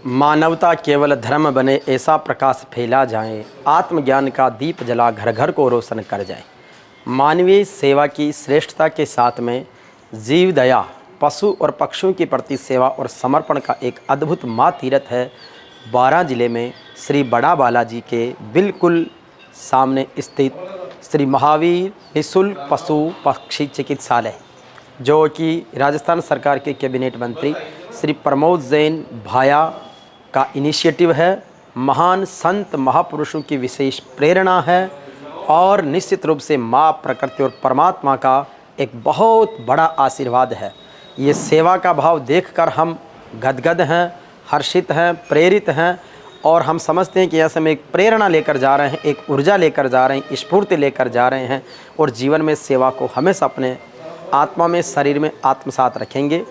मानवता केवल धर्म बने, ऐसा प्रकाश फैला जाए, आत्मज्ञान का दीप जला घर घर को रोशन कर जाए। मानवीय सेवा की श्रेष्ठता के साथ में जीव दया, पशु और पक्षियों के प्रति सेवा और समर्पण का एक अद्भुत महातीरथ है बारां जिले में श्री बड़ा बालाजी के बिल्कुल सामने स्थित श्री महावीर निःशुल्क पशु पक्षी चिकित्सालय, जो कि राजस्थान सरकार के कैबिनेट मंत्री श्री प्रमोद जैन भाया का इनिशिएटिव है। महान संत महापुरुषों की विशेष प्रेरणा है और निश्चित रूप से माँ प्रकृति और परमात्मा का एक बहुत बड़ा आशीर्वाद है। ये सेवा का भाव देखकर हम गदगद हैं, हर्षित हैं, प्रेरित हैं और हम समझते हैं कि ऐसे में एक प्रेरणा लेकर जा रहे हैं, एक ऊर्जा लेकर जा रहे हैं, स्फूर्ति लेकर जा रहे हैं और जीवन में सेवा को हमेशा अपने आत्मा में, शरीर में आत्मसात रखेंगे।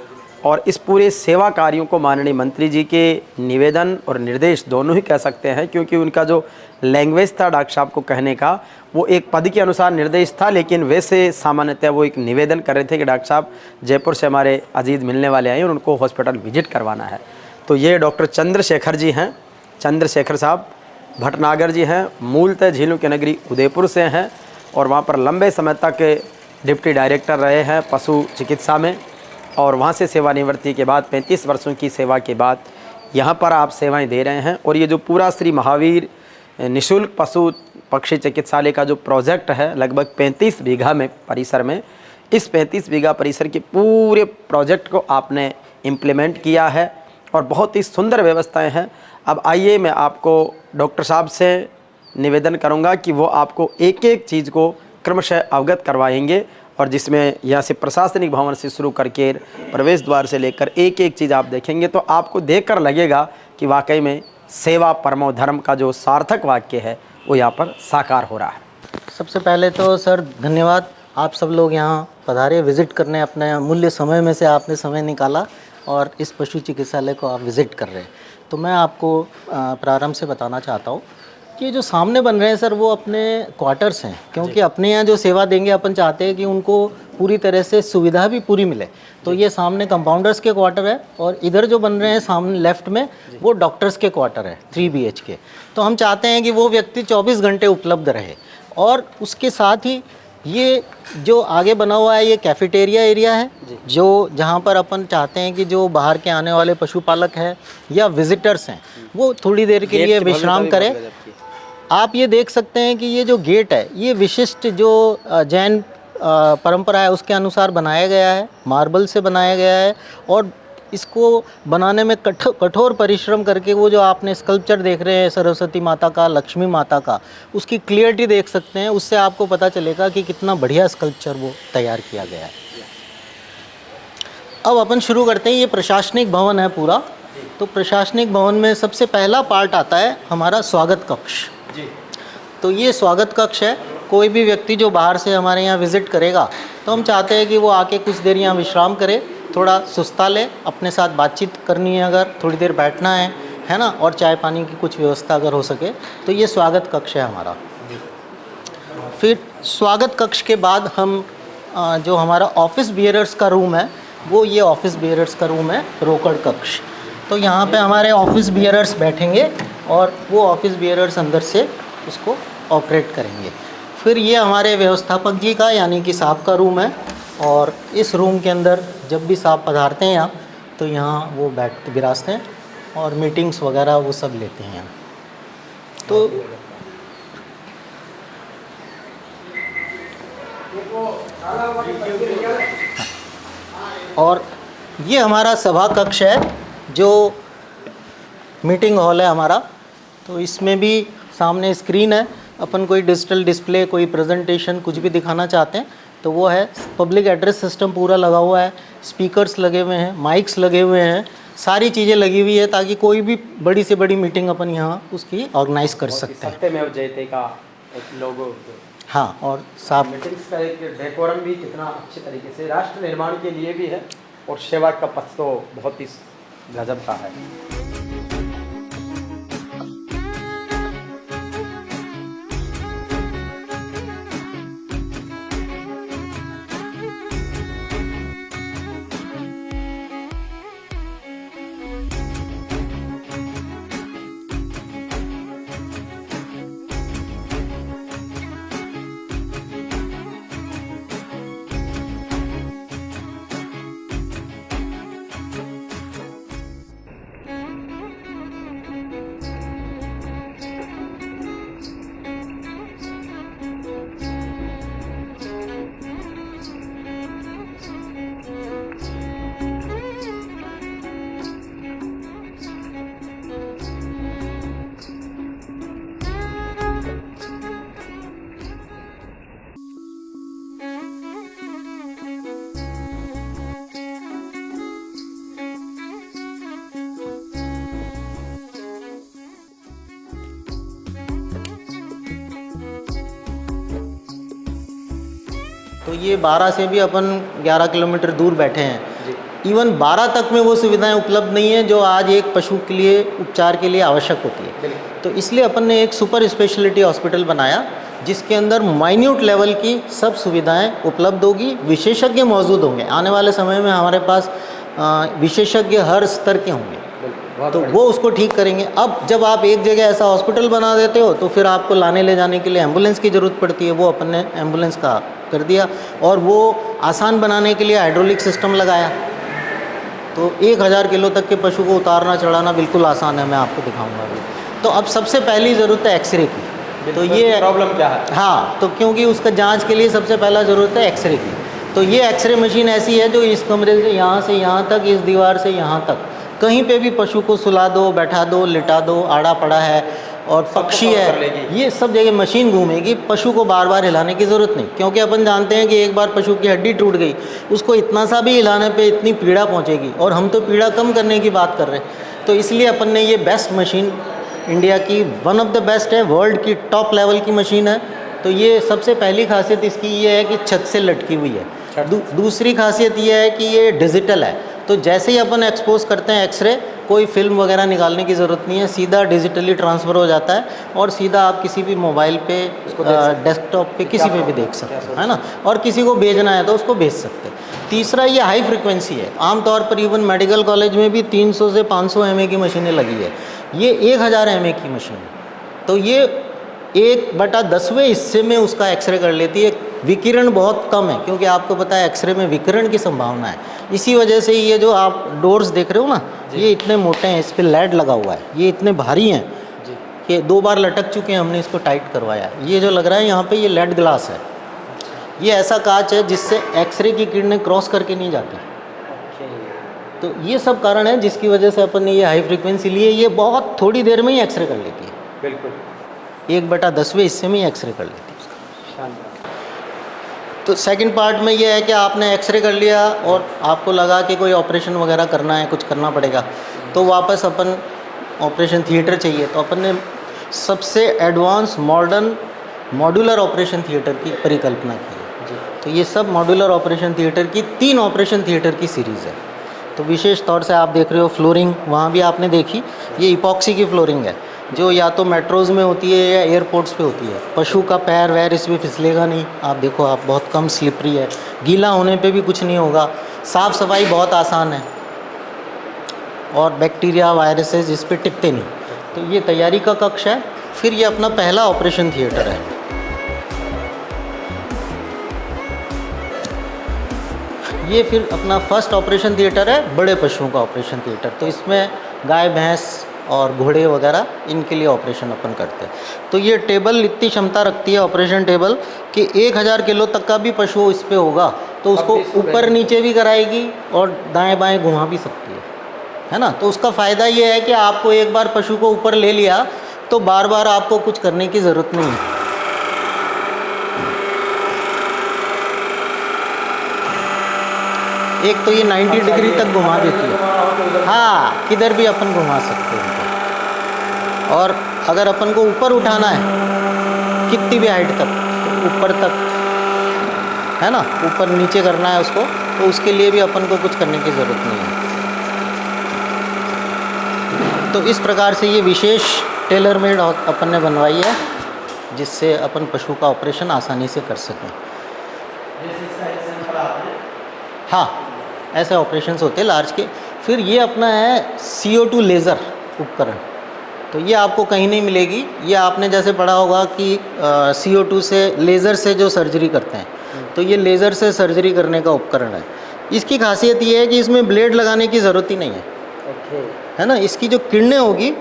और इस पूरे सेवा कार्यों को माननीय मंत्री जी के निवेदन और निर्देश दोनों ही कह सकते हैं, क्योंकि उनका जो लैंग्वेज था डॉक्टर साहब को कहने का, वो एक पद के अनुसार निर्देश था, लेकिन वैसे सामान्यतः वो एक निवेदन कर रहे थे कि डॉक्टर साहब जयपुर से हमारे अजीज़ मिलने वाले आए और उनको हॉस्पिटल विजिट करवाना है। तो ये डॉक्टर चंद्रशेखर जी हैं, चंद्रशेखर साहब भटनागर जी हैं, मूलतः झीलों की नगरी उदयपुर से हैं और वहाँ पर लंबे समय तक डिप्टी डायरेक्टर रहे हैं पशु चिकित्सा में और वहाँ से सेवानिवृत्ति के बाद 35 वर्षों की सेवा के बाद यहाँ पर आप सेवाएं दे रहे हैं। और ये जो पूरा श्री महावीर निःशुल्क पशु पक्षी चिकित्सालय का जो प्रोजेक्ट है लगभग 35 बीघा में परिसर में, इस 35 बीघा परिसर के पूरे प्रोजेक्ट को आपने इम्प्लीमेंट किया है और बहुत ही सुंदर व्यवस्थाएं हैं। अब आइए मैं आपको डॉक्टर साहब से निवेदन करूंगा कि वो आपको एक एक चीज़ को क्रमशः अवगत करवाएंगे और जिसमें यहाँ से प्रशासनिक भवन से शुरू करके प्रवेश द्वार से लेकर एक एक चीज़ आप देखेंगे तो आपको देखकर लगेगा कि वाकई में सेवा परमो धर्म का जो सार्थक वाक्य है वो यहाँ पर साकार हो रहा है। सबसे पहले तो सर धन्यवाद, आप सब लोग यहाँ पधारे, विज़िट करने अपने अमूल्य समय में से आपने समय निकाला और इस पशु चिकित्सालय को आप विज़िट कर रहे हैं। तो मैं आपको प्रारंभ से बताना चाहता हूँ कि जो सामने बन रहे हैं सर वो अपने क्वार्टर्स हैं, क्योंकि अपने यहाँ जो सेवा देंगे अपन चाहते हैं कि उनको पूरी तरह से सुविधा भी पूरी मिले। तो ये सामने कंपाउंडर्स के क्वार्टर है और इधर जो बन रहे हैं सामने लेफ्ट में वो डॉक्टर्स के क्वार्टर है 3 BHK। तो हम चाहते हैं कि वो व्यक्ति 24 घंटे उपलब्ध रहे और उसके साथ ही ये जो आगे बना हुआ है ये कैफेटेरिया एरिया है, जो जहाँ पर अपन चाहते हैं कि जो बाहर के आने वाले पशुपालक हैं या विजिटर्स हैं वो थोड़ी देर के लिए विश्राम करें। आप ये देख सकते हैं कि ये जो गेट है ये विशिष्ट जो जैन परंपरा है उसके अनुसार बनाया गया है, मार्बल से बनाया गया है और इसको बनाने में कठोर परिश्रम करके वो जो आपने स्कल्पचर देख रहे हैं सरस्वती माता का, लक्ष्मी माता का, उसकी क्लियरिटी देख सकते हैं। उससे आपको पता चलेगा कि कितना बढ़िया स्कल्पचर वो तैयार किया गया है। अब अपन शुरू करते हैं। ये प्रशासनिक भवन है पूरा। तो प्रशासनिक भवन में सबसे पहला पार्ट आता है हमारा स्वागत कक्ष। तो ये स्वागत कक्ष है। कोई भी व्यक्ति जो बाहर से हमारे यहाँ विज़िट करेगा तो हम चाहते हैं कि वो आके कुछ देर यहाँ विश्राम करे, थोड़ा सुस्ता ले, अपने साथ बातचीत करनी है अगर थोड़ी देर बैठना है ना, और चाय पानी की कुछ व्यवस्था अगर हो सके तो ये स्वागत कक्ष है हमारा। फिर स्वागत कक्ष के बाद हम जो हमारा ऑफिस बियरर्स का रूम है वो ये ऑफिस बियरर्स का रूम है, रोकड़ कक्ष। तो यहाँ पे हमारे ऑफिस बियरर्स बैठेंगे और वो ऑफिस बियरर्स अंदर से उसको ऑपरेट करेंगे। फिर ये हमारे व्यवस्थापक जी का यानी कि साहब का रूम है और इस रूम के अंदर जब भी साहब पधारते हैं यहाँ तो यहाँ वो बैठते विराजते हैं और मीटिंग्स वगैरह वो सब लेते हैं यहाँ। तो और ये हमारा सभा कक्ष है जो मीटिंग हॉल है हमारा। तो इसमें भी सामने स्क्रीन है, अपन कोई डिजिटल डिस्प्ले, कोई प्रेजेंटेशन कुछ भी दिखाना चाहते हैं तो वो है। पब्लिक एड्रेस सिस्टम पूरा लगा हुआ है, स्पीकर्स लगे हुए हैं, माइक्स लगे हुए हैं, सारी चीज़ें लगी हुई है ताकि कोई भी बड़ी से बड़ी मीटिंग अपन यहाँ उसकी ऑर्गेनाइज कर सकते हैं। सत्यमेव जयते का एक लोगो। हाँ, और साहब मीटिंग्स का एक डेकोरम भी कितना अच्छे तरीके से राष्ट्र निर्माण के लिए भी है और सेवा का पथ तो बहुत ही गजब का है। तो ये 12 से भी अपन 11 किलोमीटर दूर बैठे हैं। इवन 12 तक में वो सुविधाएं उपलब्ध नहीं है जो आज एक पशु के लिए उपचार के लिए आवश्यक होती है। तो इसलिए अपन ने एक सुपर स्पेशलिटी हॉस्पिटल बनाया जिसके अंदर माइन्यूट लेवल की सब सुविधाएं उपलब्ध होगी, विशेषज्ञ मौजूद होंगे। आने वाले समय में हमारे पास विशेषज्ञ हर स्तर के होंगे, तो वो उसको ठीक करेंगे। अब जब आप एक जगह ऐसा हॉस्पिटल बना देते हो तो फिर आपको लाने ले जाने के लिए एम्बुलेंस की ज़रूरत पड़ती है। वो अपन ने एम्बुलेंस का कर दिया और वो आसान बनाने के लिए हाइड्रोलिक सिस्टम लगाया। तो 1000 किलो तक के पशु को उतारना चढ़ाना बिल्कुल आसान है, मैं आपको दिखाऊंगा अभी। तो अब सबसे पहली ज़रूरत है एक्सरे की। तो ये प्रॉब्लम क्या है? हाँ, तो क्योंकि उसका जांच के लिए सबसे पहला ज़रूरत है एक्सरे की। तो ये एक्सरे मशीन ऐसी है जो इस कमरे से यहाँ तक, इस दीवार से यहाँ तक, कहीं पे भी पशु को सुला दो, बैठा दो, लिटा दो, आड़ा पड़ा है और पक्षी है, ये सब जगह मशीन घूमेगी। पशु को बार बार हिलाने की ज़रूरत नहीं, क्योंकि अपन जानते हैं कि एक बार पशु की हड्डी टूट गई, उसको इतना सा भी हिलाने पे इतनी पीड़ा पहुंचेगी, और हम तो पीड़ा कम करने की बात कर रहे हैं। तो इसलिए अपन ने ये बेस्ट मशीन, इंडिया की वन ऑफ द बेस्ट है, वर्ल्ड की टॉप लेवल की मशीन है। तो ये सबसे पहली खासियत इसकी ये है कि छत से लटकी हुई है। दूसरी खासियत ये है कि ये डिजिटल है। तो जैसे ही अपन एक्सपोज करते हैं एक्सरे, कोई फिल्म वगैरह निकालने की ज़रूरत नहीं है, सीधा डिजिटली ट्रांसफ़र हो जाता है और सीधा आप किसी भी मोबाइल पे, डेस्कटॉप पे, किसी पे भी देख सकते हैं ना। और किसी को भेजना है तो उसको भेज सकते हैं। तीसरा, ये हाई फ्रिक्वेंसी है। आमतौर पर इवन मेडिकल कॉलेज में भी 300 से 500 mA की मशीनें लगी है, ये 1000 mA की मशीन है। तो ये 1/10वें हिस्से में उसका एक्सरे कर लेती है। विकिरण बहुत कम है, क्योंकि आपको पता है एक्सरे में विकिरण की संभावना है। इसी वजह से ये जो आप डोर्स देख रहे हो ना, ये इतने मोटे हैं, इस पर लेड लगा हुआ है, ये इतने भारी हैं कि 2 बार लटक चुके हैं, हमने इसको टाइट करवाया। ये जो लग रहा है यहाँ पे, ये लेड ग्लास है। ये ऐसा कांच है जिससे एक्सरे की किरणें क्रॉस करके नहीं जाती। तो ये सब कारण है जिसकी वजह से अपन ने ये हाई फ्रिक्वेंसी ली है। ये बहुत थोड़ी देर में ही एक्सरे कर लेती है, बिल्कुल 1/10वें हिस्से में ही एक्सरे कर लेती है। तो सेकंड पार्ट में ये है कि आपने एक्सरे कर लिया और आपको लगा कि कोई ऑपरेशन वगैरह करना है, कुछ करना पड़ेगा, तो वापस अपन ऑपरेशन थिएटर चाहिए। तो अपन ने सबसे advance modern modular operation theatre की परिकल्पना की है। तो ये सब मॉड्यूलर ऑपरेशन थिएटर की 3 ऑपरेशन थिएटर की सीरीज़ है। तो विशेष तौर से आप देख रहे हो फ्लोरिंग, वहाँ भी आपने देखी, ये इपॉक्सी की फ्लोरिंग है जो या तो मेट्रोज़ में होती है या एयरपोर्ट्स पे होती है। पशु का पैर वैर इसमें फिसलेगा नहीं। आप देखो, आप बहुत कम स्लिपरी है, गीला होने पे भी कुछ नहीं होगा, साफ़ सफाई बहुत आसान है और बैक्टीरिया वायरसेस इस पर टिकते नहीं। तो ये तैयारी का कक्ष है। फिर ये अपना पहला ऑपरेशन थिएटर है। ये फिर अपना फर्स्ट ऑपरेशन थिएटर है, बड़े पशुओं का ऑपरेशन थिएटर। तो इसमें गाय, भैंस और घोड़े वगैरह, इनके लिए ऑपरेशन अपन करते हैं। तो ये टेबल इतनी क्षमता रखती है, ऑपरेशन टेबल, कि 1000 किलो तक का भी पशु इस पे होगा तो उसको ऊपर नीचे भी कराएगी और दाएं बाएं घुमा भी सकती है ना। तो उसका फ़ायदा ये है कि आपको एक बार पशु को ऊपर ले लिया तो बार बार आपको कुछ करने की ज़रूरत नहीं है। एक तो ये 90 डिग्री तक घुमा देती है। हाँ, किधर भी अपन घुमा सकते हैं। और अगर अपन को ऊपर उठाना है कितनी भी हाइट तक, तो ऊपर तक, है ना, ऊपर नीचे करना है उसको, तो उसके लिए भी अपन को कुछ करने की ज़रूरत नहीं है। तो इस प्रकार से ये विशेष टेलर मेड अपन ने बनवाई है जिससे अपन पशु का ऑपरेशन आसानी से कर सकें। हाँ, ऐसे ऑपरेशंस होते हैं लार्ज के। फिर ये अपना है CO2 लेज़र उपकरण। तो ये आपको कहीं नहीं मिलेगी। ये आपने जैसे पढ़ा होगा कि CO2 से, लेज़र से जो सर्जरी करते हैं, तो ये लेज़र से सर्जरी करने का उपकरण है। इसकी खासियत ये है कि इसमें ब्लेड लगाने की ज़रूरत ही नहीं है, है ना। इसकी जो किरणें होगी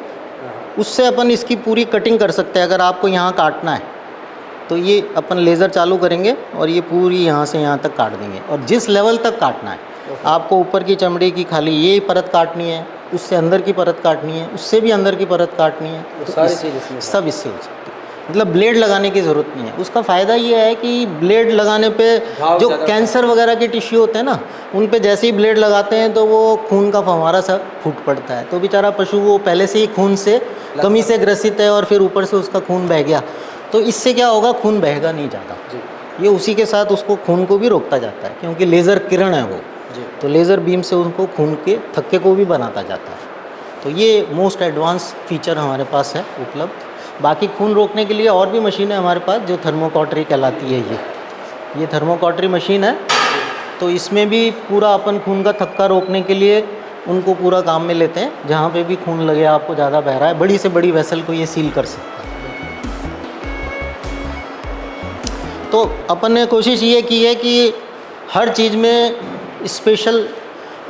उससे अपन इसकी पूरी कटिंग कर सकते हैं। अगर आपको यहाँ काटना है तो ये अपन लेज़र चालू करेंगे और ये पूरी यहाँ से यहाँ तक काट देंगे। और जिस लेवल तक काटना है, आपको ऊपर की चमड़ी की खाली ये परत काटनी है, उससे अंदर की परत काटनी है, उससे भी अंदर की परत काटनी है, तो सब इससे हो सकती है। मतलब ब्लेड लगाने की ज़रूरत नहीं है। उसका फ़ायदा ये है कि ब्लेड लगाने पे जो कैंसर वगैरह के टिश्यू होते हैं ना, उन पे जैसे ही ब्लेड लगाते हैं तो वो खून का फव्वारा सा फूट पड़ता है। तो बेचारा पशु वो पहले से ही खून से कमी से ग्रसित है और फिर ऊपर से उसका खून बह गया, तो इससे क्या होगा, खून बहेगा नहीं ज़्यादा। ये उसी के साथ उसको खून को भी रोकता जाता है, क्योंकि लेज़र किरण है वो, तो लेज़र बीम से उनको खून के थक्के को भी बनाता जाता है। तो ये मोस्ट एडवांस फीचर हमारे पास है उपलब्ध। बाकी खून रोकने के लिए और भी मशीन है हमारे पास, जो थर्मोकॉटरी कहलाती है। ये थर्मोकॉटरी मशीन है, तो इसमें भी पूरा अपन खून का थक्का रोकने के लिए उनको पूरा काम में लेते हैं। जहाँ पे भी खून लगे आपको ज़्यादा बह रहा है, बड़ी से बड़ी वेसल को ये सील कर सकता है। तो अपन ने कोशिश ये की है कि हर चीज़ में स्पेशल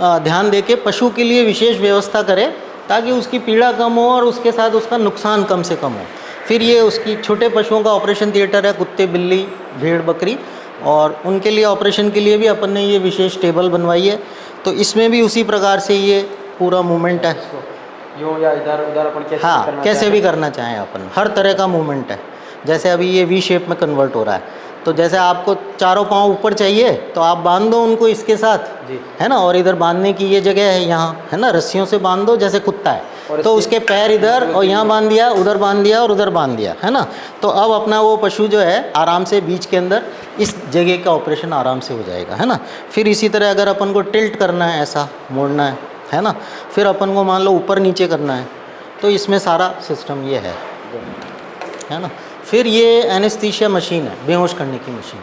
ध्यान देके पशु के लिए विशेष व्यवस्था करें, ताकि उसकी पीड़ा कम हो और उसके साथ उसका नुकसान कम से कम हो। फिर ये उसकी छोटे पशुओं का ऑपरेशन थिएटर है, कुत्ते, बिल्ली, भेड़, बकरी, और उनके लिए ऑपरेशन के लिए भी अपन ने ये विशेष टेबल बनवाई है। तो इसमें भी उसी प्रकार से ये पूरा मूवमेंट है, यूँ या इधर उधर अपन कैसे हाँ करना कैसे चाहें। भी करना चाहें अपन, हर तरह का मूवमेंट है। जैसे अभी ये वी शेप में कन्वर्ट हो रहा है, तो जैसे आपको चारों पाँव ऊपर चाहिए तो आप बांध दो उनको इसके साथ, जी। है ना, और इधर बांधने की ये जगह है यहाँ, है ना, रस्सियों से बांध दो जैसे कुत्ता है, और तो उसके पैर इधर और यहाँ बांध दिया, उधर बांध दिया और उधर बांध दिया, है ना। तो अब अपना वो पशु जो है आराम से बीच के अंदर इस जगह का ऑपरेशन आराम से हो जाएगा, है ना। फिर इसी तरह अगर अपन को टिल्ट करना है, ऐसा मोड़ना है ना, फिर अपन को मान लो ऊपर नीचे करना है, तो इसमें सारा सिस्टम ये है ना। फिर ये एनेस्थीसिया मशीन है, बेहोश करने की मशीन।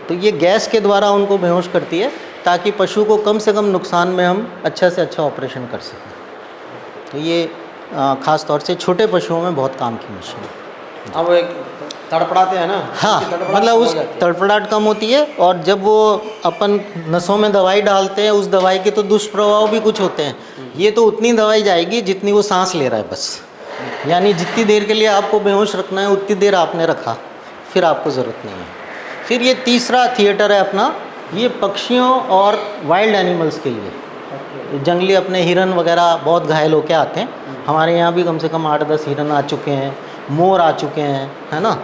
तो ये गैस के द्वारा उनको बेहोश करती है, ताकि पशु को कम से कम नुकसान में हम अच्छा से अच्छा ऑपरेशन कर सकें। तो ये ख़ास तौर से छोटे पशुओं में बहुत काम की मशीन है। अब एक तड़पड़ाते हैं ना, हाँ, तड़पड़ाहट मतलब कम उस हो जाती है। तड़पड़ाहट कम होती है, और जब वो अपन नसों में दवाई डालते हैं, उस दवाई के तो दुष्प्रभाव भी कुछ होते हैं। ये तो उतनी दवाई जाएगी जितनी वो सांस ले रहा है बस, यानी जितनी देर के लिए आपको बेहोश रखना है उतनी देर आपने रखा, फिर आपको ज़रूरत नहीं है। फिर ये तीसरा थिएटर है अपना, ये पक्षियों और वाइल्ड एनिमल्स के लिए। जंगली अपने हिरन वगैरह बहुत घायल होके आते हैं, हमारे यहाँ भी कम से कम 8-10 हिरन आ चुके हैं, मोर आ चुके हैं, है ना,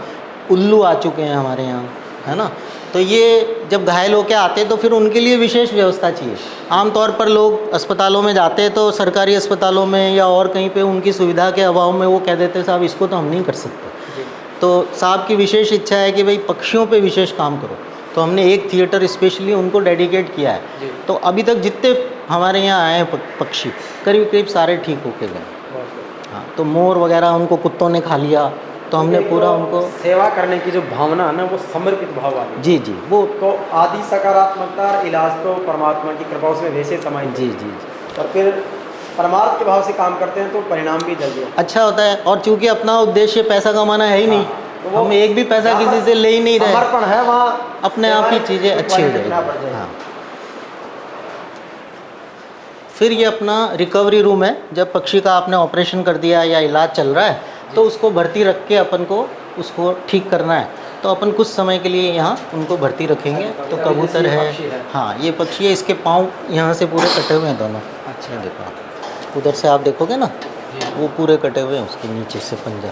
उल्लू आ चुके हैं हमारे यहाँ, है ना। तो ये जब घायल होके आते हैं तो फिर उनके लिए विशेष व्यवस्था चाहिए। आमतौर पर लोग अस्पतालों में जाते हैं तो सरकारी अस्पतालों में या और कहीं पे उनकी सुविधा के अभाव में वो कह देते हैं साहब इसको तो हम नहीं कर सकते। तो साहब की विशेष इच्छा है कि भाई पक्षियों पे विशेष काम करो, तो हमने एक थिएटर स्पेशली उनको डेडिकेट किया है। तो अभी तक जितने हमारे यहाँ आए हैं पक्षी, करीब करीब सारे ठीक होके गए। हाँ, तो मोर वगैरह उनको कुत्तों ने खा लिया, तो हमने पूरा उनको सेवा करने की जो भावना है ना, वो समर्पित भाव वाली। जी जी, वो तो आदि सकारात्मकता और इलाज तो परमात्मा की कृपा उसमें वैसे समाई। जी जी और फिर परमार्थ के भाव से काम करते हैं तो परिणाम भी जल्दी अच्छा होता है। और चूंकि अपना उद्देश्य पैसा कमाना है ही नहीं, तो वो हम एक भी पैसा किसी से ले ही नहीं रहे, समर्पण है, वहाँ अपने आप ही चीज़ें अच्छी हो जाएगी। हाँ, फिर ये अपना रिकवरी रूम है। जब पक्षी का आपने ऑपरेशन कर दिया या इलाज चल रहा है तो उसको भर्ती रख के अपन को उसको ठीक करना है, तो अपन कुछ समय के लिए यहाँ उनको भर्ती रखेंगे। तो कबूतर है, हाँ ये पक्षी है, इसके पाँव यहाँ से पूरे कटे हुए हैं दोनों। अच्छा देखो, उधर से आप देखोगे ना, वो पूरे कटे हुए हैं उसके नीचे से पंजा,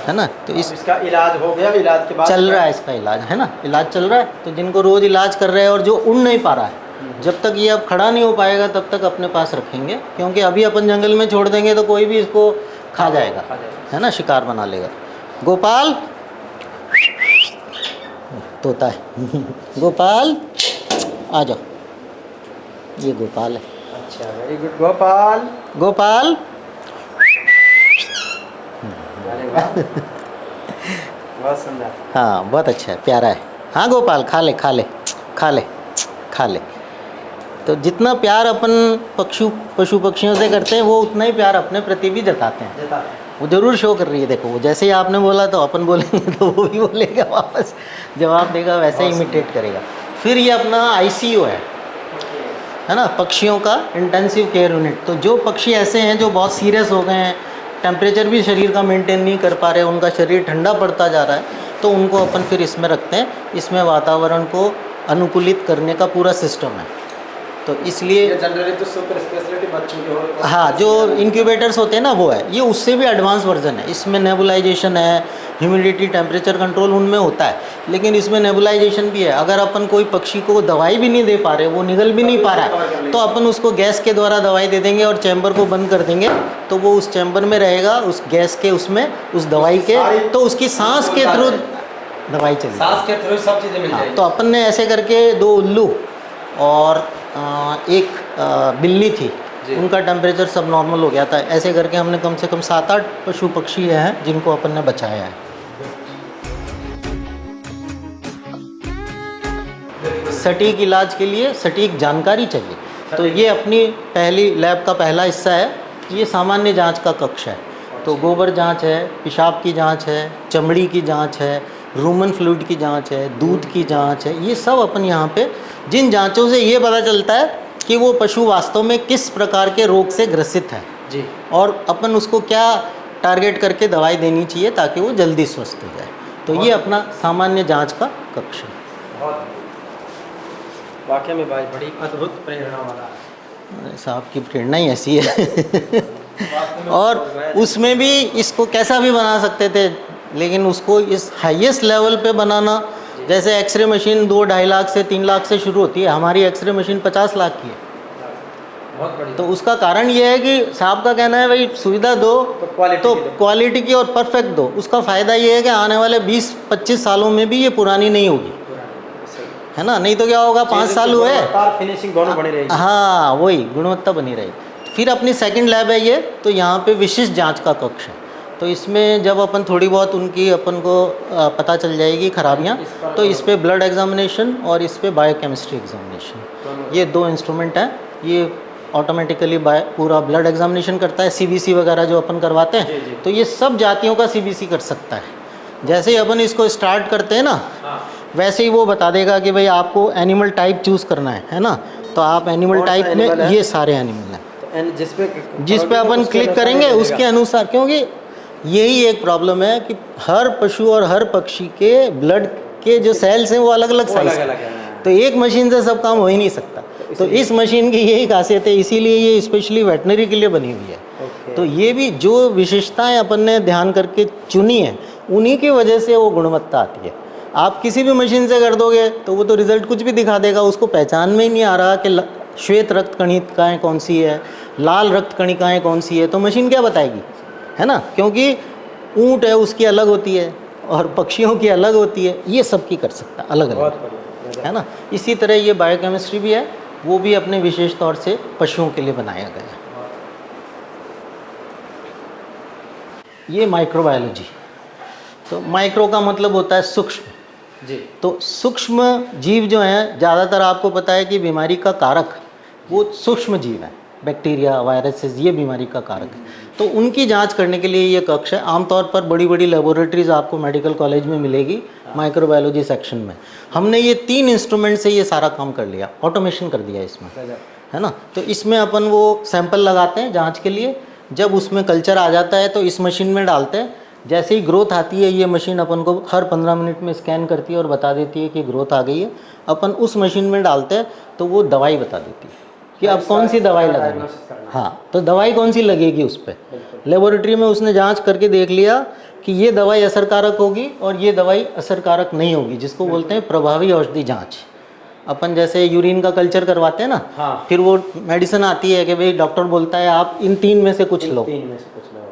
है ना। तो इसका इलाज हो गया, इलाज के बाद चल रहा है इसका इलाज, है ना, इलाज चल रहा है। तो जिनको रोज़ इलाज कर रहे हैं और जो उड़ नहीं पा रहा है, जब तक ये अब खड़ा नहीं हो पाएगा तब तक अपने पास रखेंगे, क्योंकि अभी अपन जंगल में छोड़ देंगे तो कोई भी इसको खा जाएगा, है ना, शिकार बना लेगा। गोपाल तोता है गोपाल आ जाओ, ये गोपाल है। अच्छा, वेरी गुड गोपाल। गोपाल अरे वाह, बहुत सुंदर। हाँ बहुत अच्छा है, प्यारा है। हाँ गोपाल खा ले खा ले खा ले खा ले। तो जितना प्यार अपन पशु पक्षियों से करते हैं, वो उतना ही प्यार अपने प्रति भी जताते हैं। वो ज़रूर शो कर रही है, देखो वो जैसे ही आपने बोला तो अपन बोलेंगे तो वो भी बोलेगा वापस, जवाब देगा, वैसे इमिटेट करेगा। फिर ये अपना ICU है ना, पक्षियों का इंटेंसिव केयर यूनिट। तो जो पक्षी ऐसे हैं जो बहुत सीरियस हो गए हैं, टेम्परेचर भी शरीर का मेंटेन नहीं कर पा रहे, उनका शरीर ठंडा पड़ता जा रहा है, तो उनको अपन फिर इसमें रखते हैं। इसमें वातावरण को अनुकूलित करने का पूरा सिस्टम है। तो इसलिए जनरली तो सुपर स्पेशलिटी बच्चों के हो, हाँ जो इंक्यूबेटर्स होते हैं ना वो है, ये उससे भी एडवांस वर्जन है। इसमें नेबुलाइजेशन है, ह्यूमिडिटी टेम्परेचर कंट्रोल उनमें होता है, लेकिन इसमें नेबुलाइजेशन भी है। अगर अपन कोई पक्षी को दवाई भी नहीं दे पा रहे, वो निगल भी नहीं पा रहा है, तो अपन उसको गैस के द्वारा दवाई दे देंगे और चैम्बर को बंद कर देंगे, तो वो उस चैम्बर में रहेगा, उस गैस के उसमें उस दवाई के, तो उसकी सांस के थ्रू दवाई चली सांस के थ्रू सब चीज़ें मिल हाँ, जाएगी। तो अपन ने ऐसे करके 2 उल्लू और एक बिल्ली थी, जी। उनका टेम्परेचर सब नॉर्मल हो गया था। ऐसे करके हमने कम से कम 7-8 पशु पक्षी हैं जिनको अपन ने बचाया है। सटीक इलाज के लिए सटीक जानकारी चाहिए, तो ये अपनी पहली लैब का पहला हिस्सा है। ये सामान्य जांच का कक्ष है, तो गोबर जांच है, पेशाब की जांच है, चमड़ी की जांच है, रूमन फ्लूइड की जांच है, दूध की जांच है, ये सब अपन यहाँ पे जिन जांचों से ये पता चलता है कि वो पशु वास्तव में किस प्रकार के रोग से ग्रसित है जी। और अपन उसको क्या टारगेट करके दवाई देनी चाहिए ताकि वो जल्दी स्वस्थ हो जाए। तो ये अपना सामान्य जांच का कक्ष है। बहुत वाकई में भाई बड़ी अद्भुत प्रेरणा वाला है। साहब की प्रेरणा ही ऐसी है और उसमें भी इसको कैसा भी बना सकते थे, लेकिन उसको इस हाईएस्ट लेवल पे बनाना, जैसे एक्सरे मशीन 2-2.5 लाख से 3 लाख से शुरू होती है, हमारी एक्सरे मशीन 50 लाख की है। बहुत बढ़िया। तो उसका कारण ये है कि साहब का कहना है भाई सुविधा दो तो क्वालिटी की और परफेक्ट दो। उसका फ़ायदा ये है कि आने वाले 20-25 सालों में भी ये पुरानी नहीं होगी, है ना। नहीं तो क्या होगा, 5 साल हुए, फिनिशिंग दोनों बनी रहेगी। हाँ वही गुणवत्ता बनी रहेगी। फिर अपनी सेकंड लैब है ये, तो यहाँ पे विशिष्ट जांच का कक्ष है। तो इसमें जब अपन थोड़ी बहुत उनकी अपन को पता चल जाएगी खराबियाँ, तो इस पे ब्लड एग्जामिनेशन और इस पे बायोकेमिस्ट्री एग्जामिनेशन, ये 2 इंस्ट्रूमेंट हैं। ये ऑटोमेटिकली पूरा ब्लड एग्जामिनेशन करता है, CBC वगैरह जो अपन करवाते हैं, तो ये सब जातियों का CBC कर सकता है। जैसे ही अपन इसको स्टार्ट करते हैं ना, वैसे ही वो बता देगा कि भाई आपको एनिमल टाइप चूज़ करना है ना। तो आप एनिमल टाइप में ये सारे एनिमल हैं, जिस पे अपन क्लिक करेंगे उसके अनुसार, क्योंकि यही एक प्रॉब्लम है कि हर पशु और हर पक्षी के ब्लड के जो सेल्स हैं वो अलग अलग साइज हैं, तो एक मशीन से सब काम हो ही नहीं सकता। तो इस मशीन की यही खासियत है, इसीलिए ये स्पेशली वेटनरी के लिए बनी हुई है। तो ये भी जो विशेषताएं अपन ने ध्यान करके चुनी है, उन्हीं की वजह से वो गुणवत्ता आती है। आप किसी भी मशीन से कर दोगे तो वो तो रिज़ल्ट कुछ भी दिखा देगा, उसको पहचान में ही नहीं आ रहा कि श्वेत रक्त कणिकाएँ कौन सी है, लाल रक्त कणिकाएँ कौन सी है, तो मशीन क्या बताएगी, है ना। क्योंकि ऊँट है उसकी अलग होती है और पक्षियों की अलग होती है, ये सब की कर सकता है अलग अलग, है ना। इसी तरह ये बायोकेमिस्ट्री भी है, वो भी अपने विशेष तौर से पशुओं के लिए बनाया गया है। ये माइक्रोबायोलॉजी, तो माइक्रो का मतलब होता है सूक्ष्म जी। तो सूक्ष्म जीव जो हैं, ज़्यादातर आपको पता है कि बीमारी का कारक वो सूक्ष्म जीव हैं, बैक्टीरिया, वायरसेस, ये बीमारी का कारक है। तो उनकी जांच करने के लिए ये कक्ष है। आमतौर पर बड़ी बड़ी लेबोरेटरीज आपको मेडिकल कॉलेज में मिलेगी, माइक्रोबायोलॉजी सेक्शन में। हमने ये 3 इंस्ट्रूमेंट से ये सारा काम कर लिया, ऑटोमेशन कर दिया इसमें, है ना। तो इसमें अपन वो सैंपल लगाते हैं जांच के लिए, जब उसमें कल्चर आ जाता है तो इस मशीन में डालते हैं। जैसे ही ग्रोथ आती है, ये मशीन अपन को हर 15 मिनट में स्कैन करती है और बता देती है कि ग्रोथ आ गई है। अपन उस मशीन में डालते हैं तो वो दवाई बता देती है कि अब कौन सी दवाई लगेगी। हाँ, तो दवाई कौन सी लगेगी उस पर। लेबोरेटरी में उसने जांच करके देख लिया कि ये दवाई असरकारक होगी और ये दवाई असरकारक नहीं होगी, जिसको बोलते हैं प्रभावी औषधि जांच। अपन जैसे यूरिन का कल्चर करवाते हैं ना, हाँ। फिर वो मेडिसिन आती है कि भाई डॉक्टर बोलता है आप इन 3 में से कुछ लो,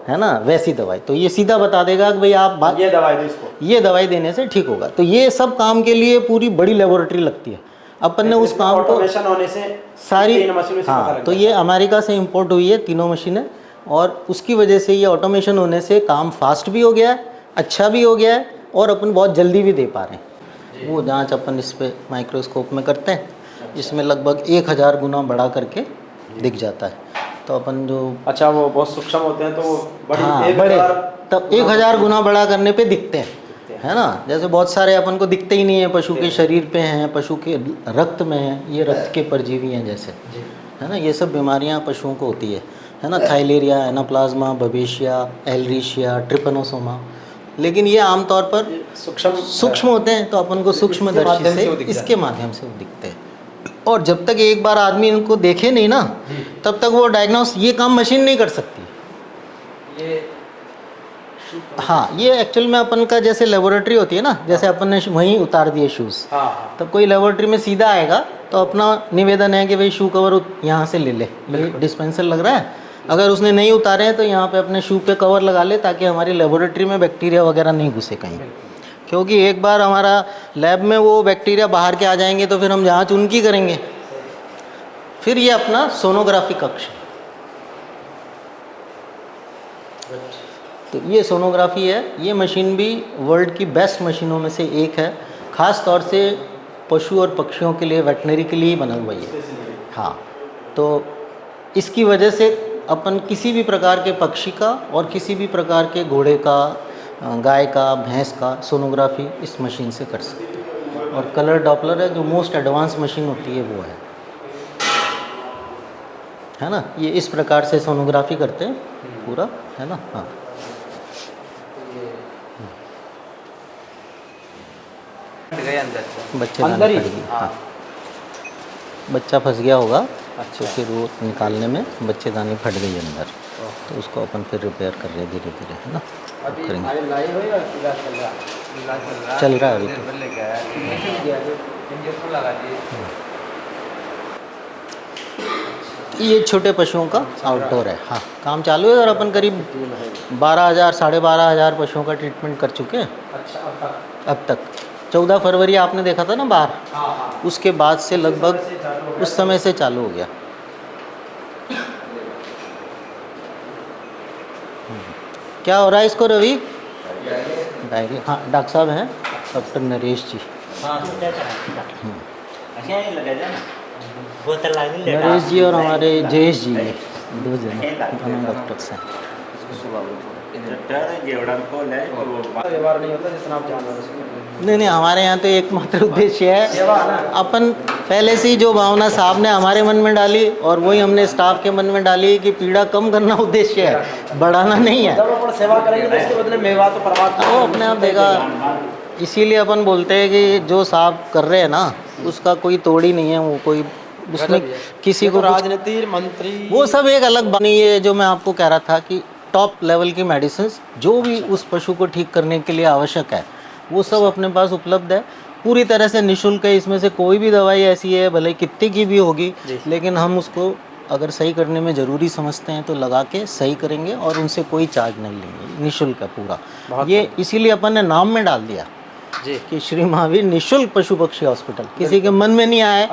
है ना, वैसी दवाई। तो ये सीधा बता देगा कि भाई आप ये दवाई दो इसको, ये दवाई देने से ठीक होगा। तो ये सब काम के लिए पूरी बड़ी लेबोरेटरी लगती है। अपन ने उस काम को होने से सारी, हाँ, तो ये अमेरिका से इंपोर्ट हुई है तीनों मशीनें, और उसकी वजह से ये ऑटोमेशन होने से काम फास्ट भी हो गया है, अच्छा भी हो गया है, और अपन बहुत जल्दी भी दे पा रहे हैं। वो जांच अपन इस पे माइक्रोस्कोप में करते हैं, इसमें लगभग 1000 गुना बड़ा करके दिख जाता है। तो अपन जो, अच्छा, वो बहुत सूक्ष्म होते हैं तो वो बड़ी, हाँ, बड़े, तब 1000 गुना बड़ा करने पे दिखते हैं, है ना। जैसे बहुत सारे अपन को दिखते ही नहीं है, पशु के शरीर पे हैं, पशु के रक्त में हैं, ये रक्त के परजीवी हैं जैसे, है ना। ये सब बीमारियां पशुओं को होती है ना, थाइलेरिया, एनाप्लाज्मा, बबेशिया, एलरीशिया, ट्रिपनोसोमा। लेकिन ये आमतौर पर सूक्ष्म होते हैं, तो अपन को सूक्ष्मदर्शी से इसके माध्यम से वो दिखते हैं। और जब तक एक बार आदमी इनको देखे नहीं ना, तब तक वो डायग्नोस, ये काम मशीन नहीं कर सकती। हाँ, ये एक्चुअल में अपन का जैसे लेबोरेटरी होती है ना, जैसे अपन ने वहीं उतार दिए शूज़, तब कोई लेबोरेटरी में सीधा आएगा तो अपना निवेदन है कि भाई शू कवर यहाँ से ले ले, डिस्पेंसर लग रहा है। अगर उसने नहीं उतारे हैं तो यहाँ पे अपने शू पे कवर लगा ले, ताकि हमारी लेबोरेटरी में बैक्टीरिया वगैरह नहीं घुसे कहीं, क्योंकि एक बार हमारा लैब में वो बैक्टीरिया बाहर के आ जाएंगे तो फिर हम जांच उनकी करेंगे। फिर ये अपना सोनोग्राफी कक्ष, तो ये सोनोग्राफी है। ये मशीन भी वर्ल्ड की बेस्ट मशीनों में से एक है, ख़ास तौर से पशु और पक्षियों के लिए, वेटनरी के लिए ही बना हुआ है। हाँ, तो इसकी वजह से अपन किसी भी प्रकार के पक्षी का और किसी भी प्रकार के घोड़े का, गाय का, भैंस का सोनोग्राफी इस मशीन से कर सकते हैं। और कलर डॉपलर है जो मोस्ट एडवांस मशीन होती है वो है ना। ये इस प्रकार से सोनोग्राफी करते हैं पूरा, है ना। हाँ, बच्चे अंदर ही, दाने फट गए। हाँ, बच्चा फंस गया होगा। तो फिर वो निकालने में बच्चे दानी फट गई अंदर, तो उसको अपन फिर रिपेयर कर रहे हैं धीरे धीरे, है ना। करेंगे, चल रहा है अभी तो। ये छोटे पशुओं का आउटडोर है। हाँ, काम चालू है और अपन करीब 12,000 12,500 पशुओं का ट्रीटमेंट कर चुके हैं अब तक। 14 फरवरी आपने देखा था ना बाहर, उसके बाद से लगभग उस समय से चालू हो गया। क्या हो रहा है इसको रवि? डायरी। हाँ, डॉक्टर साहब हैं, डॉक्टर नरेश जी। नरेश जी और हमारे जयेश जी, ये 2 जने दोनों डॉक्टर्स हैं। नहीं, हमारे यहाँ तो एकमात्र उद्देश्य है, अपन पहले से ही जो भावना साहब ने हमारे मन में डाली और वही हमने स्टाफ के मन में डाली कि पीड़ा कम करना उद्देश्य है, बढ़ाना नहीं है। जब अपन सेवा करेंगे तो इसके बदले मेवा तो परमात्मा वो अपने आप देगा। इसीलिए अपन बोलते हैं कि जो साहब कर रहे हैं ना, उसका कोई तोड़ ही नहीं है, वो कोई उसमें किसी को राजनीति मंत्री वो सब एक अलग बात नहीं है। जो मैं आपको कह रहा था कि टॉप लेवल की मेडिसिन जो भी उस पशु को ठीक करने के लिए आवश्यक है वो सब अपने पास उपलब्ध है, पूरी तरह से निःशुल्क है। इसमें से कोई भी दवाई ऐसी है, भले कितनी की भी होगी, लेकिन हम उसको अगर सही करने में ज़रूरी समझते हैं तो लगा के सही करेंगे और उनसे कोई चार्ज नहीं लेंगे, निःशुल्क है पूरा। ये इसीलिए अपन ने नाम में डाल दिया जी कि श्री महावीर निःशुल्क पशु पक्षी हॉस्पिटल। किसी के मन में नहीं आए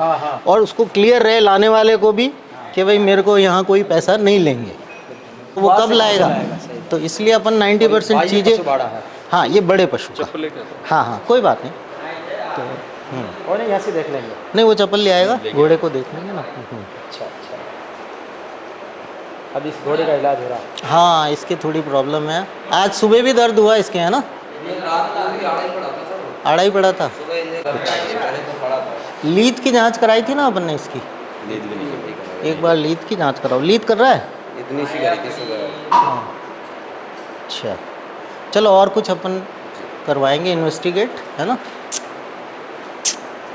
और उसको क्लियर रहे लाने वाले को भी कि भाई मेरे को यहाँ कोई पैसा नहीं लेंगे, तो वो कब लाएगा। तो इसलिए अपन 90% चीज़ें, हाँ ये बड़े पशु का, हाँ कोई बात नहीं, तो और नहीं यहाँ से देख लेंगे। नहीं वो चप्पल ले आएगा, घोड़े को देख लेंगे ना। अच्छा, अब इस घोड़े का इलाज हो रहा है। हाँ, इसकी थोड़ी प्रॉब्लम है। आज सुबह भी दर्द हुआ इसके, है ना। आड़ा पड़ा था। लीद की जांच कराई थी ना अपन ने इसकी। लीद भी नहीं, एक बार लीद की जांच कराओ। लीद कर रहा है इतनी सी करी थी सुबह। हाँ, अच्छा चलो और कुछ अपन करवाएंगे इन्वेस्टिगेट, है ना।